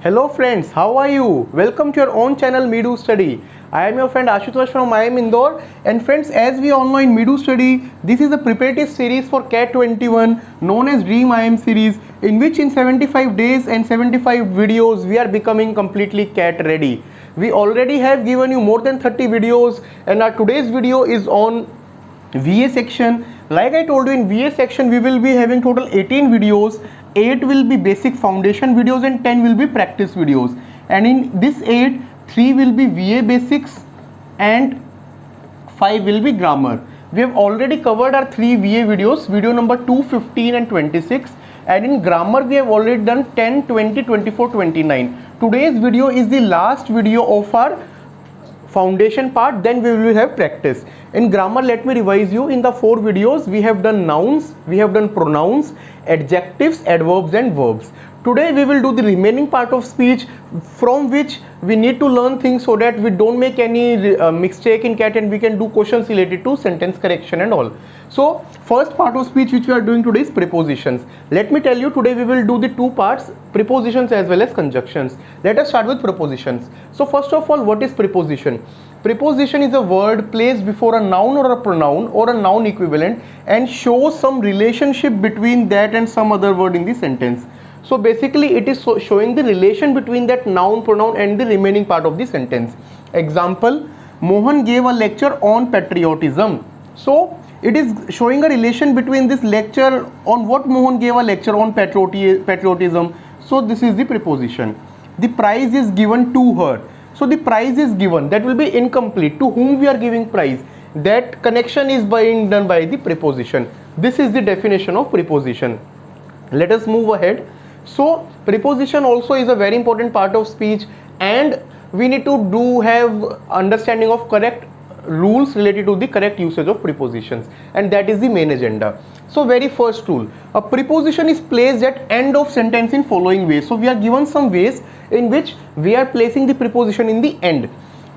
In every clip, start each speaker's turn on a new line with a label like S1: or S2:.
S1: Hello friends, how are you? Welcome to your own channel Meedu Study. I am your friend Ashutosh from IIM Indore, and friends, as we all know in Meedu Study, this is a preparative series for CAT 21 known as Dream IIM series, in which in 75 days and 75 videos we are becoming completely CAT ready. We already have given you more than 30 videos, and our today's video is on VA section. Like I told you, in VA section we will be having total 18 videos. 8 will be basic foundation videos and 10 will be practice videos, and in this 8, 3 will be VA basics and 5 will be grammar. We have already covered our 3 VA videos, video number 2, 15 and 26, and in grammar we have already done 10, 20, 24, 29. Today's video is the last video of our foundation part, then we will have practice. In grammar, let me revise you. In the 4 videos we have done nouns, we have done pronouns, adjectives, adverbs and verbs. Today we will do the remaining part of speech, from which we need to learn things so that we don't make any mistake in CAT, and we can do questions related to sentence correction and all. So first part of speech which we are doing today is prepositions. Let me tell you, today we will do the 2 parts, prepositions as well as conjunctions. Let us start with prepositions. So first of all, what is preposition? Preposition is a word placed before a noun or a pronoun or a noun equivalent and shows some relationship between that and some other word in the sentence. So basically it is showing the relation between that noun, pronoun and the remaining part of the sentence. Example, Mohan gave a lecture on patriotism. So it is showing a relation between this lecture on what Mohan gave a lecture on patriotism. So this is the preposition. The prize is given to her. So the prize is given, that will be incomplete. To whom we are giving prize? That connection is being done by the preposition. This is the definition of preposition. Let us move ahead. So preposition also is a very important part of speech, and we need to have understanding of correct rules related to the correct usage of prepositions, and that is the main agenda. So very first rule, a preposition is placed at end of sentence in following ways. So we are given some ways in which we are placing the preposition in the end.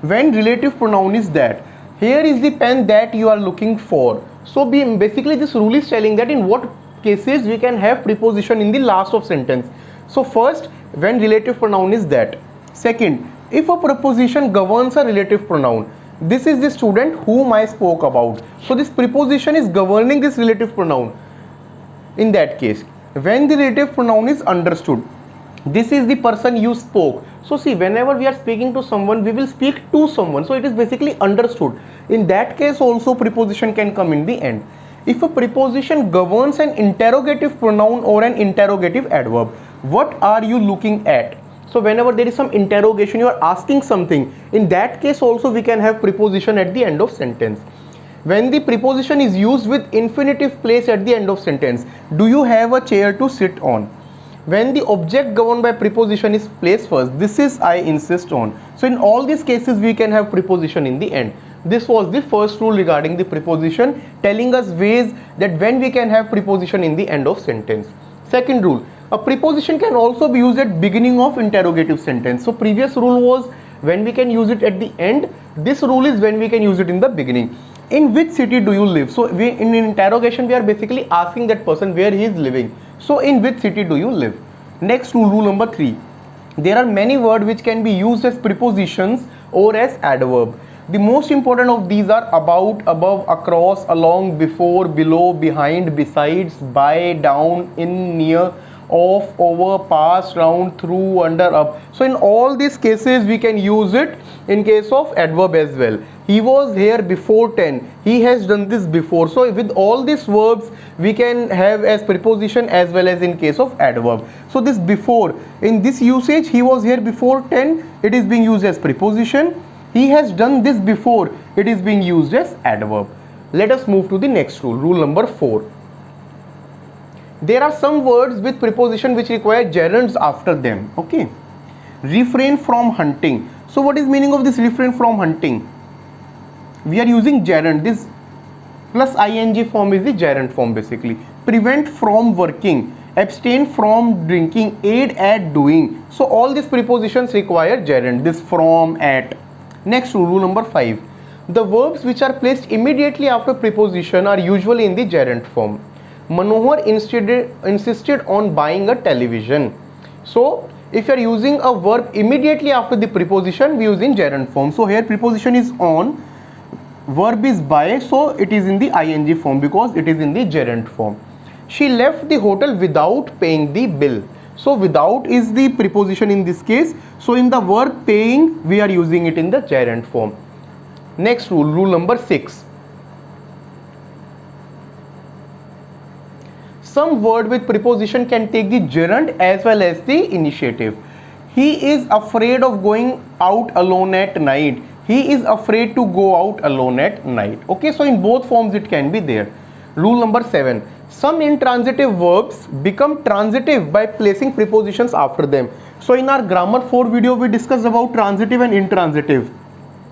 S1: When relative pronoun is that, here is the pen that you are looking for. So basically this rule is telling that in what cases we can have preposition in the last of sentence. So first, when relative pronoun is that. Second, if a preposition governs a relative pronoun, this is the student whom I spoke about. So this preposition is governing this relative pronoun. In that case, when the relative pronoun is understood, this is the person you spoke. So see, whenever we are speaking to someone, we will speak to someone. So it is basically understood. In that case also preposition can come in the end. If a preposition governs an interrogative pronoun or an interrogative adverb, what are you looking at? So whenever there is some interrogation, you are asking something, in that case also we can have preposition at the end of sentence. When the preposition is used with infinitive place at the end of sentence, do you have a chair to sit on? When the object governed by preposition is placed first, this is I insist on. So in all these cases we can have preposition in the end. This was the first rule regarding the preposition, telling us ways that when we can have preposition in the end of sentence. Second rule, a preposition can also be used at beginning of interrogative sentence. So previous rule was when we can use it at the end. This rule is when we can use it in the beginning. In which city do you live? So in interrogation we are basically asking that person where he is living. So in which city do you live? Next rule, rule number 3. There are many words which can be used as prepositions or as adverb. The most important of these are about, above, across, along, before, below, behind, besides, by, down, in, near, off, over, past, round, through, under, up. So in all these cases we can use it in case of adverb as well. He was here before 10. He has done this before. So with all these verbs we can have as preposition as well as in case of adverb. So this before, in this usage, he was here before 10, it is being used as preposition. He has done this before, it is being used as adverb. Let us move to the next rule, rule number 4. There are some words with preposition which require gerunds after them. Okay. Refrain from hunting. So what is meaning of this refrain from hunting? We are using gerund. This plus ing form is the gerund form basically. Prevent from working. Abstain from drinking. Aid at doing. So all these prepositions require gerund. This from, at. Next rule number 5. The verbs which are placed immediately after preposition are usually in the gerund form. Manohar insisted on buying a television. So If you are using a verb immediately after the preposition, we use in gerund form. So here preposition is on, verb is by, so it is in the ing form because it is in the gerund form. She left the hotel without paying the bill. So without is the preposition in this case. So in the verb paying, we are using it in the gerund form. Next rule, rule number 6. Some word with preposition can take the gerund as well as the initiative. He is afraid of going out alone at night. He is afraid to go out alone at night. Okay, so in both forms it can be there. Rule number 7. Some intransitive verbs become transitive by placing prepositions after them. So in our grammar 4 video, we discussed about transitive and intransitive.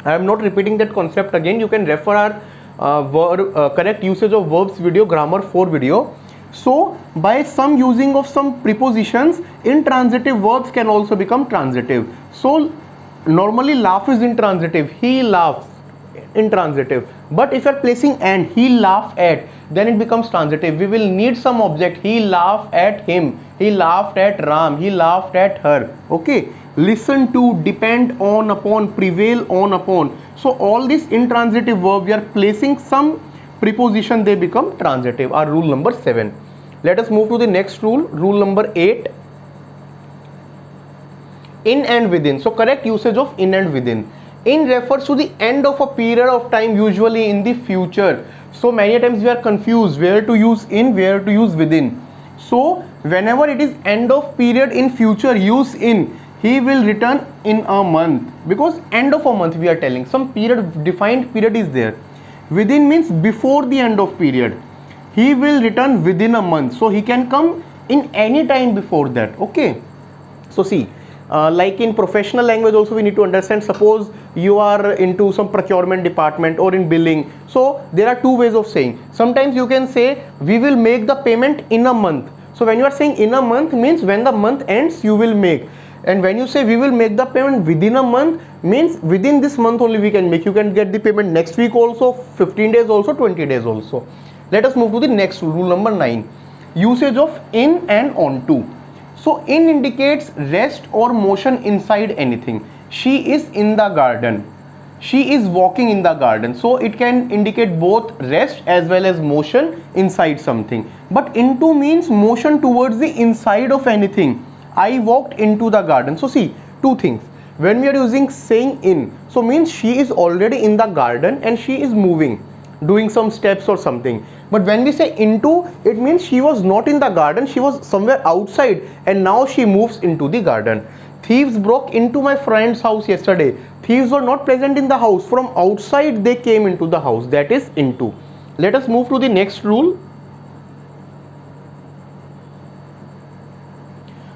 S1: I am not repeating that concept again. You can refer our correct usage of verbs video, grammar 4 video. So by some using of some prepositions, intransitive verbs can also become transitive. So normally laugh is intransitive, he laughs, intransitive. But if you are placing and, he laughed at, then it becomes transitive. We will need some object. He laughed at him, he laughed at Ram, he laughed at her. Okay, listen to, depend on, upon, prevail on, upon. So all these intransitive verbs, we are placing some preposition, they become transitive. Our rule number 7. Let us move to the next rule, rule number 8. In and within. So correct usage of in and within. In refers to the end of a period of time, usually in the future. So many times we are confused where to use in, where to use within. So whenever it is end of period in future, use in. He will return in a month, because end of a month we are telling, some period, defined period is there. Within means before the end of period. He will return within a month, so he can come in any time before that. Okay, so see, like in professional language also we need to understand. Suppose you are into some procurement department or in billing, so there are two ways of saying. Sometimes you can say we will make the payment in a month. So when you are saying in a month, means when the month ends you will make. And when you say we will make the payment within a month, means within this month only we can make. You can get the payment next week also, 15 days also, 20 days also. Let us move to the next rule, rule number 9. Usage of in and onto. So in indicates rest or motion inside anything. She is in the garden. She is walking in the garden. So it can indicate both rest as well as motion inside something. But into means motion towards the inside of anything. I walked into the garden. So see, two things. When we are using saying in, so means she is already in the garden and she is moving, doing some steps or something. But when we say into, it means she was not in the garden, she was somewhere outside and now she moves into the garden. Thieves broke into my friend's house yesterday. Thieves were not present in the house. From outside they came into the house. That is into. Let us move to the next rule.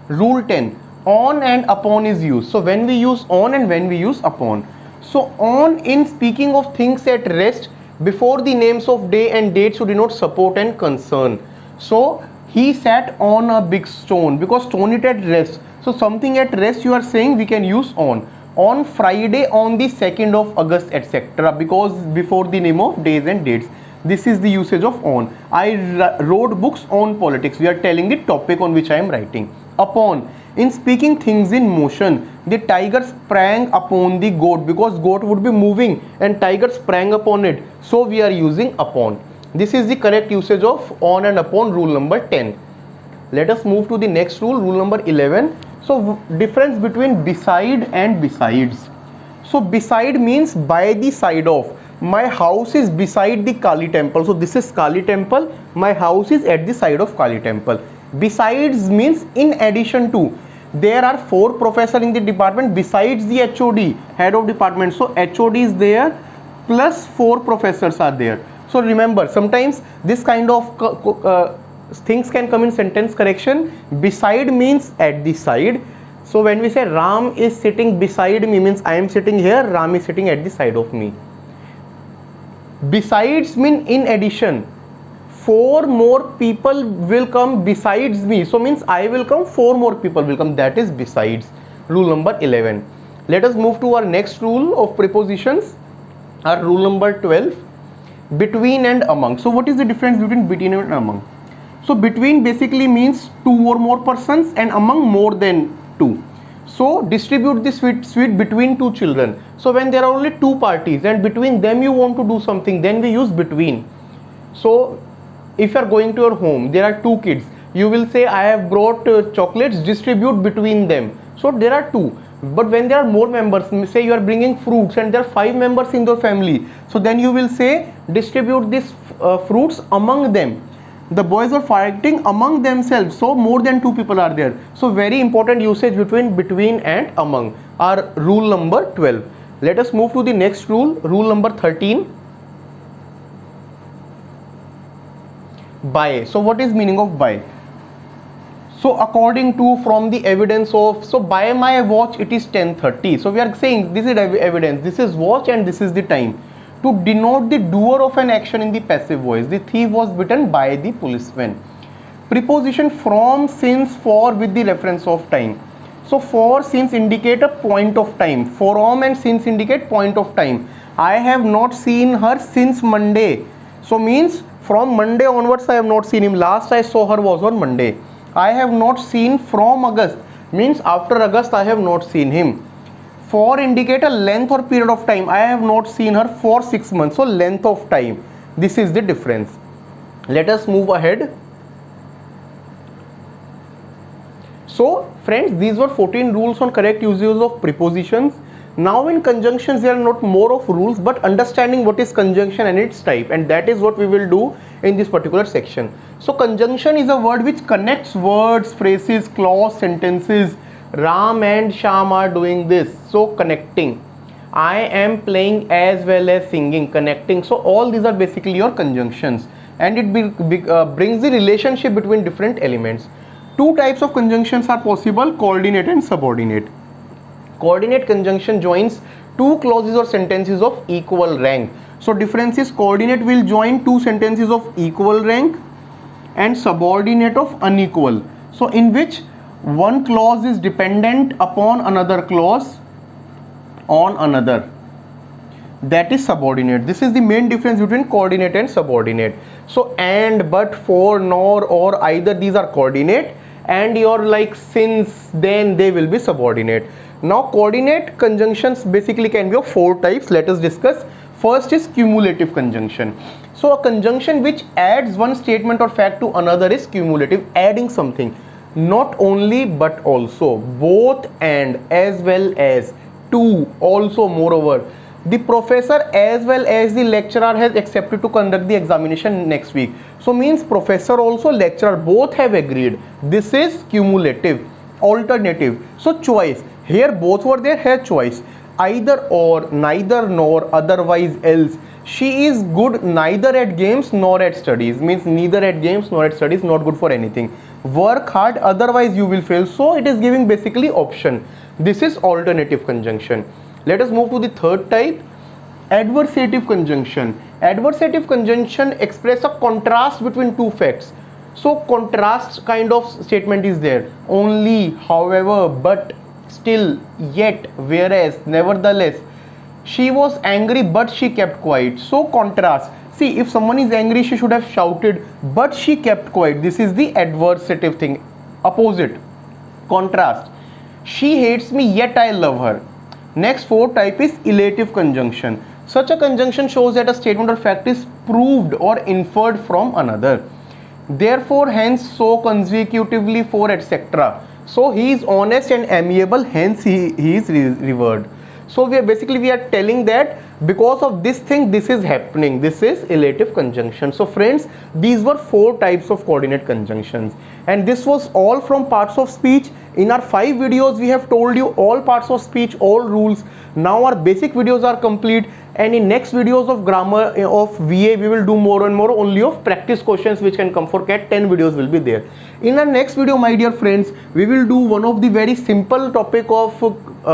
S1: Rule 10. On and upon is used. So when we use on and when we use upon. So on in speaking of things at rest, before the names of day and date should denote support and concern. So he sat on a big stone, because stone it at rest. So something at rest you are saying, we can use on. On Friday on the 2nd of August, etc. because before the name of days and dates. This is the usage of on. I wrote books on politics. We are telling the topic on which I am writing. Upon, in speaking things in motion, the tiger sprang upon the goat, because goat would be moving and tiger sprang upon it. So we are using upon. This is the correct usage of on and upon, rule number 10. Let us move to the next rule, rule number 11. So difference between beside and besides. So beside means by the side of. My house is beside the Kali temple. So this is Kali temple. My house is at the side of Kali temple. Besides means in addition to. There are 4 professors in the department besides the HOD, head of department. So HOD is there plus 4 professors are there. So remember, sometimes this kind of things can come in sentence correction. Beside means at the side. So when we say Ram is sitting beside me, means I am sitting here, Ram is sitting at the side of me. Besides mean in addition. 4 more people will come besides me. So means I will come, 4 more people will come. That is besides. Rule number 11. Let us move to our next rule of prepositions. Our rule number 12. Between and among. So what is the difference between and among? So between basically means 2 or more persons and among more than 2. So distribute the sweet between two children. So when there are only two parties and between them you want to do something, then we use between. So if you are going to your home, there are two kids, you will say I have brought chocolates, distribute between them. So there are two. But when there are more members, say you are bringing fruits and there are 5 members in your family, so then you will say distribute these fruits among them. The boys are fighting among themselves, so more than 2 people are there. So very important usage between and among are rule number 12. Let us move to the next rule, rule number 13. By. So what is meaning of by? So according to, from the evidence of, so by my watch it is 10:30. So we are saying this is evidence, this is watch and this is the time. To denote the doer of an action in the passive voice, the thief was beaten by the policeman. Preposition from, since, for with the reference of time. So for, since indicate a point of time. From and since indicate point of time. I have not seen her since Monday. So means from Monday onwards I have not seen him. Last I saw her was on Monday. I have not seen from August, means after August I have not seen him. For indicate a length or period of time. I have not seen her for 6 months. So length of time. This is the difference. Let us move ahead. So friends, these were 14 rules on correct usage of prepositions. Now in conjunctions there are not more of rules but understanding what is conjunction and its type, and that is what we will do in this particular section. So conjunction is a word which connects words, phrases, clause, sentences. Ram and Sham are doing this, so connecting. I am playing as well as singing, connecting. So all these are basically your conjunctions, and it brings the relationship between different elements. Two types of conjunctions are possible, coordinate and subordinate. Coordinate conjunction joins two clauses or sentences of equal rank. So difference is coordinate will join two sentences of equal rank and subordinate of unequal. So in which one clause is dependent upon another clause on another. That is subordinate. This is the main difference between coordinate and subordinate. So and, but, for, nor, or, either, these are coordinate, and your like since, then, they will be subordinate. Now coordinate conjunctions basically can be of 4 types. Let us discuss. First is cumulative conjunction. So a conjunction which adds one statement or fact to another is cumulative, adding something. Not only but also, both and, as well as, to, also, moreover. The professor as well as the lecturer has accepted to conduct the examination next week. So means professor also, lecturer both have agreed. This is cumulative. Alternative. So choice. Here both were there, here choice. Either or, neither nor, otherwise else. She is good neither at games nor at studies. Means neither at games nor at studies, not good for anything. Work hard, otherwise you will fail. So it is giving basically option. This is alternative conjunction. Let us move to the third type, adversative conjunction. Adversative conjunction express a contrast between two facts. So contrast kind of statement is there. Only, however, but, still, yet, whereas, nevertheless. She was angry but she kept quiet. So contrast. See, if someone is angry, she should have shouted, but she kept quiet. This is the adversative thing. Opposite. Contrast. She hates me yet I love her. Next 4 type is elative conjunction. Such a conjunction shows that a statement or fact is proved or inferred from another. Therefore, hence, so, consecutively, for, etc. So he is honest and amiable, hence he is revered. So we are telling that because of this thing, this is happening. This is elative conjunction. So friends, these were 4 types of coordinate conjunctions, and this was all from parts of speech. In our 5 videos, we have told you all parts of speech, all rules. Now our basic videos are complete, and in next videos of grammar of VA, we will do more and more only of practice questions which can come for CAT. 10 videos will be there. In our next video, my dear friends, we will do one of the very simple topic of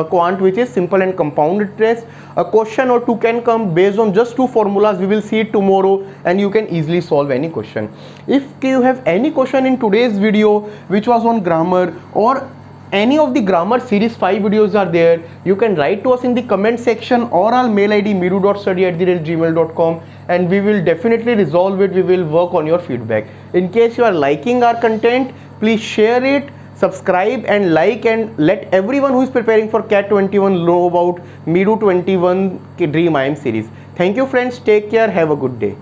S1: quant, which is simple and compound interest. A question or two can come based on just 2 formulas. We will see it tomorrow, and you can easily solve any question. If you have any question in today's video which was on grammar, or any of the grammar series 5 videos are there, you can write to us in the comment section or our mail id meedu.study@gmail.com, and we will definitely resolve it. We will work on your feedback. In case you are liking our content, please share it, subscribe and like, and let everyone who is preparing for CAT 21 know about Medu 21 Dream IIM series. Thank you friends, take care, have a good day.